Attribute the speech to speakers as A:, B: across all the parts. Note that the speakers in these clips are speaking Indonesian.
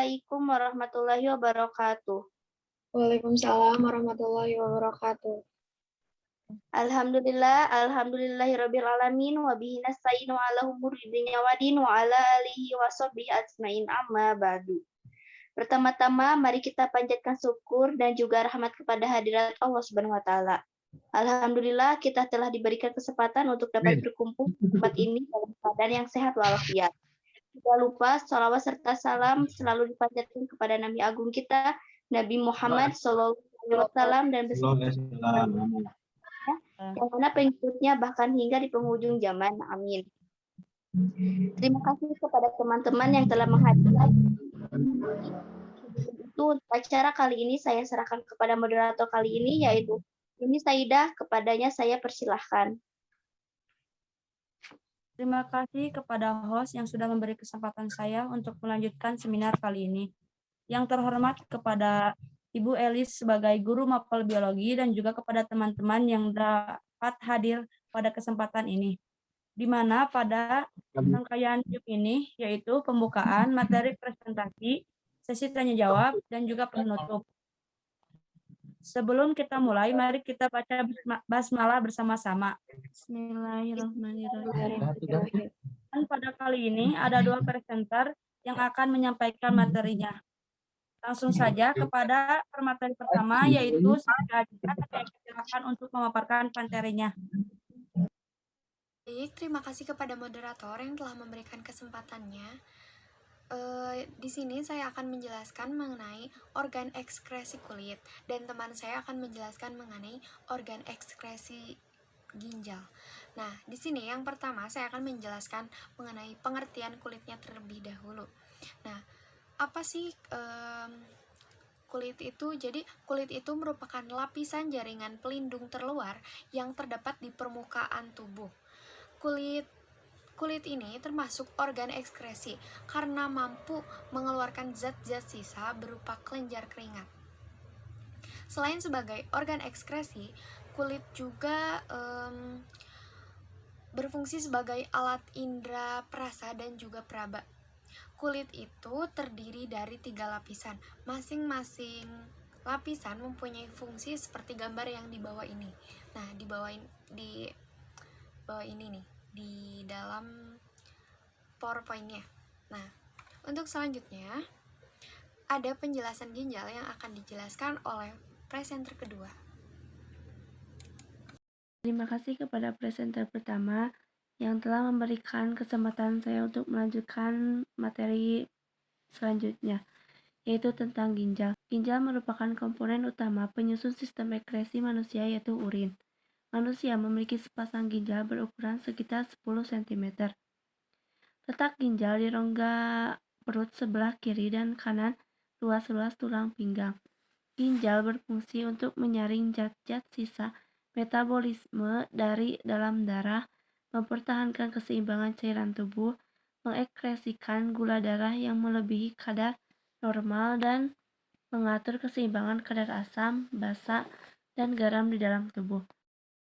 A: Assalamualaikum warahmatullahi wabarakatuh.
B: Waalaikumsalam warahmatullahi wabarakatuh.
A: Alhamdulillahirabbil alamin wa bihi nasta'inu ala umuri dunya waddin wa ala alihi wa sahbihi ajmain amma ba'du. Pertama-tama mari kita panjatkan syukur dan juga rahmat kepada hadirat Allah Subhanahu wa taala. Alhamdulillah kita telah diberikan kesempatan untuk dapat berkumpul di tempat ini dalam keadaan yang sehat walafiat. Tidak lupa sholawat serta salam selalu dipanjatkan kepada Nabi Agung kita, Nabi Muhammad SAW dan beserta yang mana pengikutnya bahkan hingga di penghujung zaman. Amin. Terima kasih kepada teman-teman yang telah menghadiri. Itu acara kali ini saya serahkan kepada moderator kali ini, yaitu ini Saidah. Kepadanya saya persilahkan.
C: Terima kasih kepada host yang sudah memberi kesempatan saya untuk melanjutkan seminar kali ini. Yang terhormat kepada Ibu Elis sebagai guru mapel biologi dan juga kepada teman-teman yang dapat hadir pada kesempatan ini. Di mana pada rangkaian ini yaitu pembukaan, materi presentasi, sesi tanya jawab, dan juga penutup. Sebelum kita mulai, mari kita baca basmalah bersama-sama. Bismillahirrahmanirrahim. Dan pada kali ini ada dua presenter yang akan menyampaikan materinya. Langsung saja kepada materi pertama, yaitu saya silakan untuk memaparkan materinya.
B: Baik, terima kasih kepada moderator yang telah memberikan kesempatannya. Di sini saya akan menjelaskan mengenai organ ekskresi kulit dan teman saya akan menjelaskan mengenai organ ekskresi ginjal. Nah, di sini yang pertama saya akan menjelaskan mengenai pengertian kulitnya terlebih dahulu. Nah, apa sih kulit itu? Jadi, kulit itu merupakan lapisan jaringan pelindung terluar yang terdapat di permukaan tubuh. Kulit ini termasuk organ ekskresi karena mampu mengeluarkan zat-zat sisa berupa kelenjar keringat. Selain sebagai organ ekskresi, kulit juga berfungsi sebagai alat indera perasa dan juga peraba. Kulit itu terdiri dari 3 lapisan. Masing-masing lapisan mempunyai fungsi seperti gambar yang di bawah ini. Nah, di bawah ini nih, di dalam PowerPoint-nya. Nah, untuk selanjutnya ada penjelasan ginjal yang akan dijelaskan oleh presenter kedua.
D: Terima kasih kepada presenter pertama yang telah memberikan kesempatan saya untuk melanjutkan materi selanjutnya, yaitu tentang ginjal. Ginjal merupakan komponen utama penyusun sistem ekskresi manusia, yaitu urin. Manusia memiliki sepasang ginjal berukuran sekitar 10 cm. Letak ginjal di rongga perut sebelah kiri dan kanan ruas-ruas tulang pinggang. Ginjal berfungsi untuk menyaring zat-zat sisa metabolisme dari dalam darah, mempertahankan keseimbangan cairan tubuh, mengekskresikan gula darah yang melebihi kadar normal, dan mengatur keseimbangan kadar asam, basa, dan garam di dalam tubuh.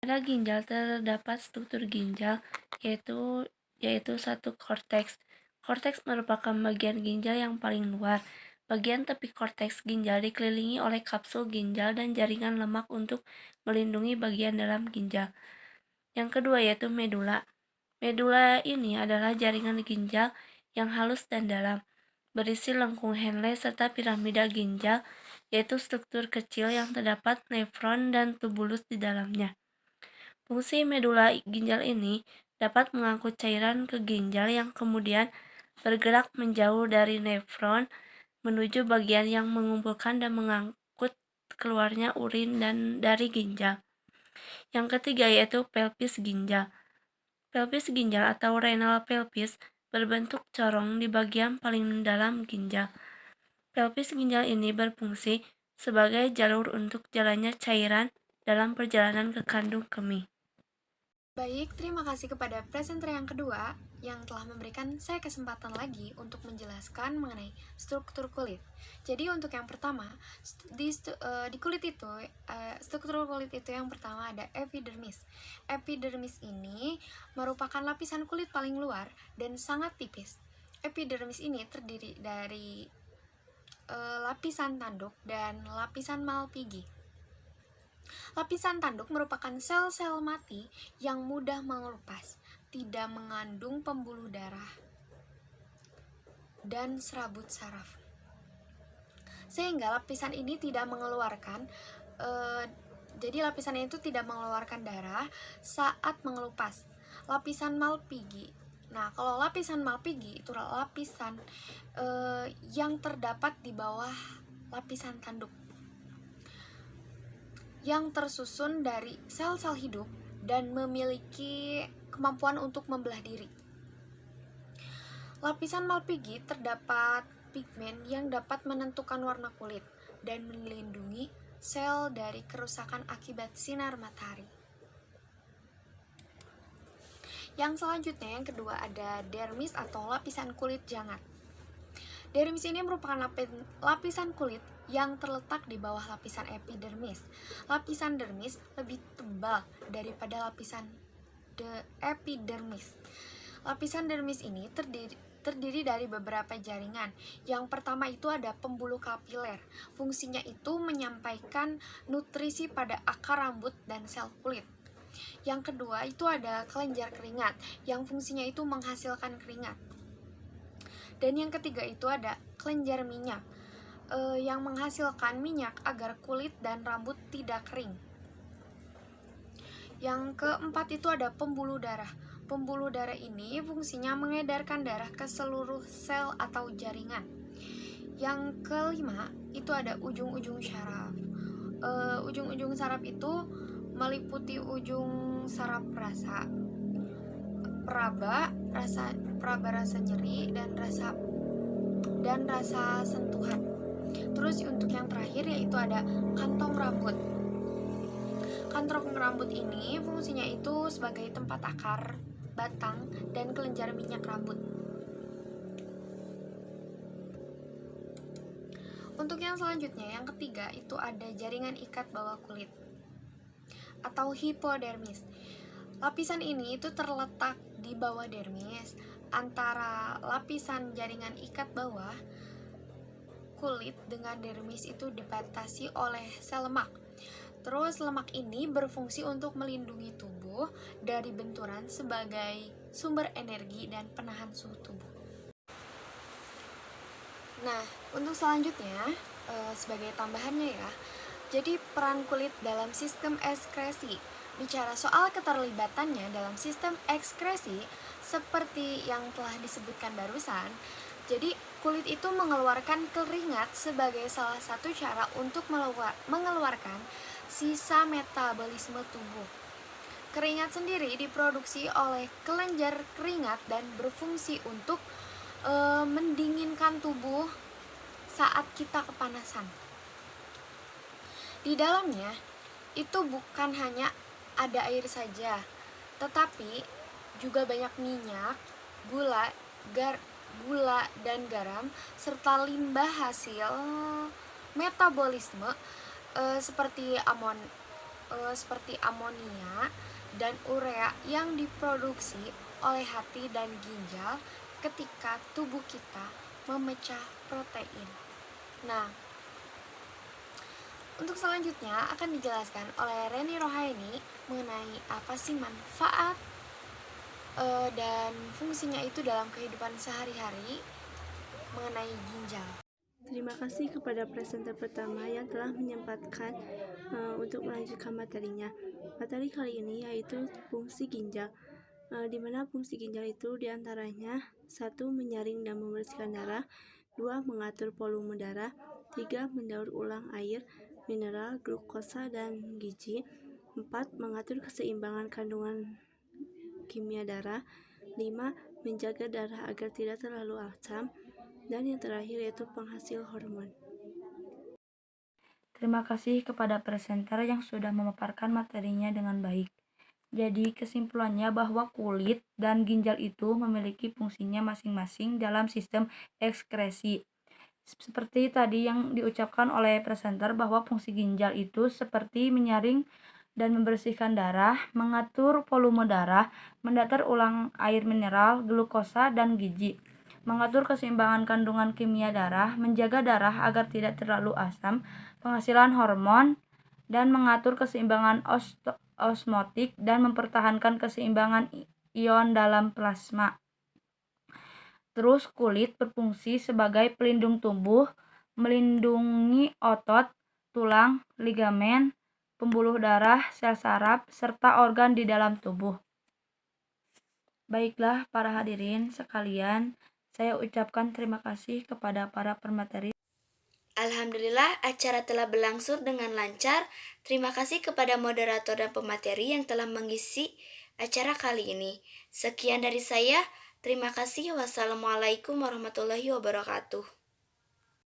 D: Pada ginjal terdapat struktur ginjal, yaitu satu korteks. Korteks merupakan bagian ginjal yang paling luar. Bagian tepi korteks ginjal dikelilingi oleh kapsul ginjal dan jaringan lemak untuk melindungi bagian dalam ginjal. Yang kedua yaitu medula. Medula ini adalah jaringan ginjal yang halus dan dalam, berisi lengkung Henle serta piramida ginjal, yaitu struktur kecil yang terdapat nefron dan tubulus di dalamnya. Fungsi medula ginjal ini dapat mengangkut cairan ke ginjal yang kemudian bergerak menjauh dari nefron menuju bagian yang mengumpulkan dan mengangkut keluarnya urin dan dari ginjal. Yang ketiga yaitu pelvis ginjal. Pelvis ginjal atau renal pelvis berbentuk corong di bagian paling dalam ginjal. Pelvis ginjal ini berfungsi sebagai jalur untuk jalannya cairan dalam perjalanan ke kandung kemih.
B: Baik, terima kasih kepada presenter yang kedua yang telah memberikan saya kesempatan lagi untuk menjelaskan mengenai struktur kulit. Jadi untuk yang pertama, di kulit itu, struktur kulit itu yang pertama ada epidermis. Epidermis ini merupakan lapisan kulit paling luar dan sangat tipis. Epidermis ini terdiri dari lapisan tanduk dan lapisan Malpighi. Lapisan tanduk merupakan sel-sel mati yang mudah mengelupas, tidak mengandung pembuluh darah dan serabut saraf. Sehingga lapisan ini tidak mengeluarkan lapisan itu tidak mengeluarkan darah saat mengelupas. Lapisan Malpighi. Nah, kalau lapisan Malpighi itu lapisan yang terdapat di bawah lapisan tanduk, yang tersusun dari sel-sel hidup dan memiliki kemampuan untuk membelah diri. Lapisan Malpighi terdapat pigmen yang dapat menentukan warna kulit dan melindungi sel dari kerusakan akibat sinar matahari. Yang selanjutnya, yang kedua, ada dermis atau lapisan kulit jangat. Dermis ini merupakan lapisan kulit yang terletak di bawah lapisan epidermis. Lapisan dermis lebih tebal daripada lapisan epidermis. Lapisan dermis ini terdiri dari beberapa jaringan. Yang pertama itu ada pembuluh kapiler. Fungsinya itu menyampaikan nutrisi pada akar rambut dan sel kulit. Yang kedua itu ada kelenjar keringat, yang fungsinya itu menghasilkan keringat. Dan yang ketiga itu ada kelenjar minyak, yang menghasilkan minyak agar kulit dan rambut tidak kering. Yang keempat itu ada pembuluh darah. Pembuluh darah ini fungsinya mengedarkan darah ke seluruh sel atau jaringan. Yang kelima itu ada ujung-ujung saraf. Ujung-ujung saraf itu meliputi ujung saraf rasa, peraba rasa nyeri dan rasa sentuhan. Terus untuk yang terakhir yaitu ada kantong rambut. Kantong rambut ini fungsinya itu sebagai tempat akar, batang, dan kelenjar minyak rambut. Untuk yang selanjutnya, yang ketiga itu ada jaringan ikat bawah kulit atau hipodermis. Lapisan ini itu terletak di bawah dermis, antara lapisan jaringan ikat bawah kulit dengan dermis itu dibatasi oleh sel lemak. Terus lemak ini berfungsi untuk melindungi tubuh dari benturan sebagai sumber energi dan penahan suhu tubuh. Nah, untuk selanjutnya sebagai tambahannya ya, jadi peran kulit dalam sistem ekskresi. Bicara soal keterlibatannya dalam sistem ekskresi seperti yang telah disebutkan barusan, jadi kulit itu mengeluarkan keringat sebagai salah satu cara untuk mengeluarkan sisa metabolisme tubuh. Keringat sendiri diproduksi oleh kelenjar keringat dan berfungsi untuk mendinginkan tubuh saat kita kepanasan. Di dalamnya itu bukan hanya ada air saja, tetapi juga banyak minyak, gula dan garam serta limbah hasil metabolisme seperti amonia dan urea yang diproduksi oleh hati dan ginjal ketika tubuh kita memecah protein. Nah, untuk selanjutnya akan dijelaskan oleh Reni Rohaini mengenai apa sih manfaat dan fungsinya itu dalam kehidupan sehari-hari mengenai ginjal.
D: Terima kasih kepada presenter pertama yang telah menyempatkan untuk melanjutkan materinya. Materi kali ini yaitu fungsi ginjal, di mana fungsi ginjal itu diantaranya 1. Menyaring dan membersihkan darah, 2. Mengatur volume darah, 3. Mendaur ulang air, mineral, glukosa, dan gizi, 4. Mengatur keseimbangan kandungan kimia darah, 5. Menjaga darah agar tidak terlalu asam, dan yang terakhir yaitu penghasil hormon.
C: Terima kasih kepada presenter yang sudah memaparkan materinya dengan baik. Jadi kesimpulannya bahwa kulit dan ginjal itu memiliki fungsinya masing-masing dalam sistem ekskresi. Seperti tadi yang diucapkan oleh presenter bahwa fungsi ginjal itu seperti menyaring dan membersihkan darah, mengatur volume darah, mendatar ulang air mineral, glukosa, dan gizi. mengatur keseimbangan kandungan kimia darah, menjaga darah agar tidak terlalu asam, penghasilan hormon, dan mengatur keseimbangan osmotik dan mempertahankan keseimbangan ion dalam plasma. Terus kulit berfungsi sebagai pelindung tubuh, melindungi otot, tulang, ligamen, pembuluh darah, sel saraf, serta organ di dalam tubuh. Baiklah para hadirin sekalian, saya ucapkan terima kasih kepada para pemateri.
E: Alhamdulillah, acara telah berlangsung dengan lancar. Terima kasih kepada moderator dan pemateri yang telah mengisi acara kali ini. Sekian dari saya. Terima kasih. Wassalamualaikum warahmatullahi wabarakatuh.